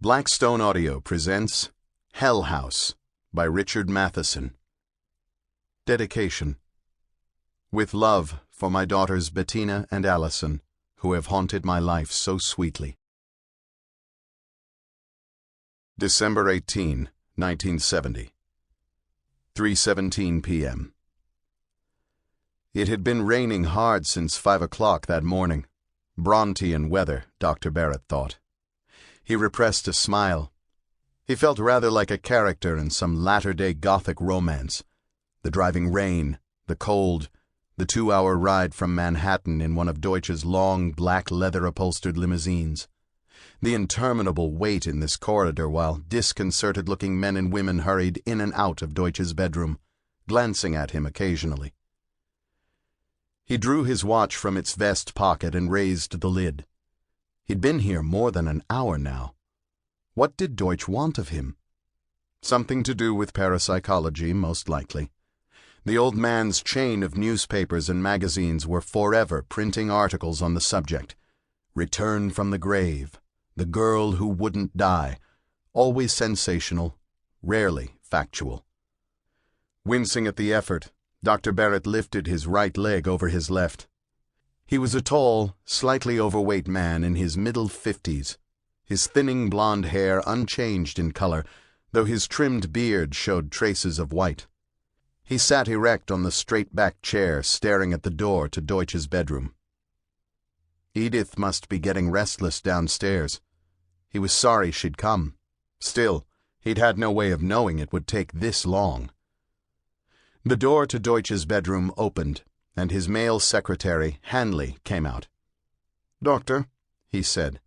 Blackstone Audio presents Hell House by Richard Matheson. Dedication. With love for my daughters Bettina and Allison, who have haunted my life so sweetly. December 18, 1970. 3:17 p.m. It had been raining hard since 5 o'clock that morning. Brontean weather, Dr. Barrett thought. He repressed a smile. He felt rather like a character in some latter-day Gothic romance. The driving rain, the cold, the 2-hour ride from Manhattan in one of Deutsch's long, black leather-upholstered limousines. The interminable wait in this corridor while disconcerted-looking men and women hurried in and out of Deutsch's bedroom, glancing at him occasionally. He drew his watch from its vest pocket and raised the lid. He'd been here more than an hour now. What did Deutsch want of him? Something to do with parapsychology, most likely. The old man's chain of newspapers and magazines were forever printing articles on the subject. Return from the grave, the girl who wouldn't die, always sensational, rarely factual. Wincing at the effort, Dr. Barrett lifted his right leg over his left. He was a tall, slightly overweight man in his middle 50s, his thinning blonde hair unchanged in color, though his trimmed beard showed traces of white. He sat erect on the straight-backed chair, staring at the door to Deutsch's bedroom. Edith must be getting restless downstairs. He was sorry she'd come. Still, he'd had no way of knowing it would take this long. The door to Deutsch's bedroom opened, and his male secretary, Hanley, came out. "Doctor," he said.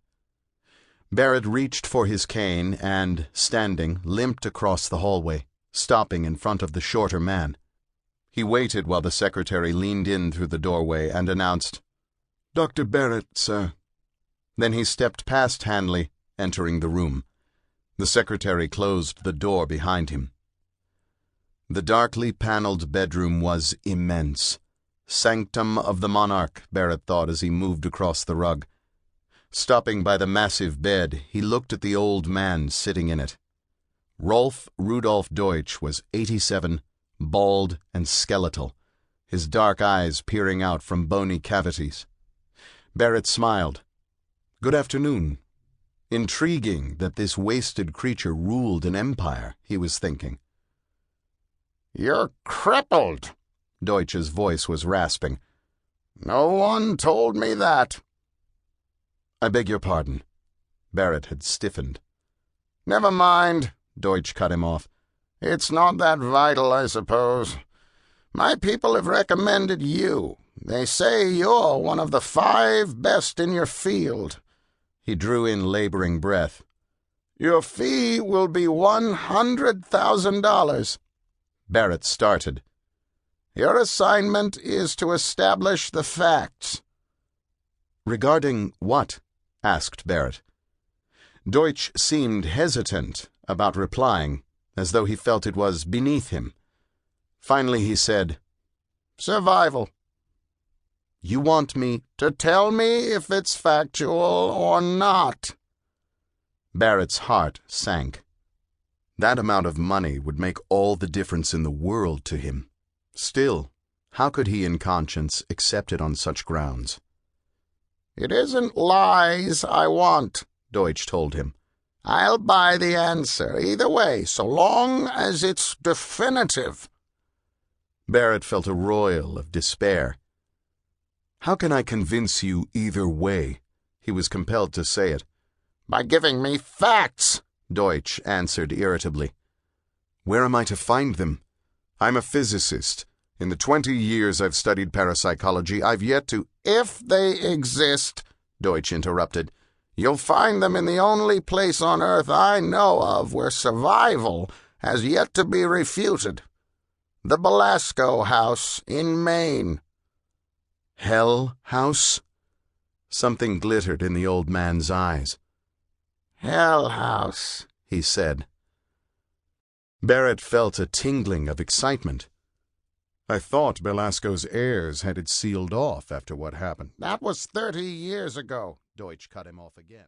Barrett reached for his cane and, standing, limped across the hallway, stopping in front of the shorter man. He waited while the secretary leaned in through the doorway and announced, "Dr. Barrett, sir." Then he stepped past Hanley, entering the room. The secretary closed the door behind him. The darkly paneled bedroom was immense. Sanctum of the monarch, Barrett thought as he moved across the rug. Stopping by the massive bed, he looked at the old man sitting in it. Rolf Rudolf Deutsch was 87, bald and skeletal, his dark eyes peering out from bony cavities. Barrett smiled. "Good afternoon." Intriguing that this wasted creature ruled an empire, he was thinking. "You're crippled," Deutsch's voice was rasping. "No one told me that." "I beg your pardon." Barrett had stiffened. "Never mind," Deutsch cut him off. "It's not that vital, I suppose. My people have recommended you. They say you're one of the 5 best in your field." He drew in laboring breath. "Your fee will be $100,000. Barrett started. "Your assignment is to establish the facts." "Regarding what?" asked Barrett. Deutsch seemed hesitant about replying, as though he felt it was beneath him. Finally he said, "Survival." "You want me to tell me if it's factual or not?" Barrett's heart sank. That amount of money would make all the difference in the world to him. Still, how could he in conscience accept it on such grounds? "It isn't lies I want," Deutsch told him. "I'll buy the answer either way, so long as it's definitive." Barrett felt a roil of despair. "How can I convince you either way?" He was compelled to say it. "By giving me facts," Deutsch answered irritably. "Where am I to find them? I'm a physicist. In the 20 years I've studied parapsychology, I've yet to—" "If they exist," Deutsch interrupted, "you'll find them in the only place on Earth I know of where survival has yet to be refuted. The Belasco House in Maine." Hell House? Something glittered in the old man's eyes. "Hell House," he said. Barrett felt a tingling of excitement. "I thought Belasco's heirs had it sealed off after what happened." "That was 30 years ago," Deutsch cut him off again.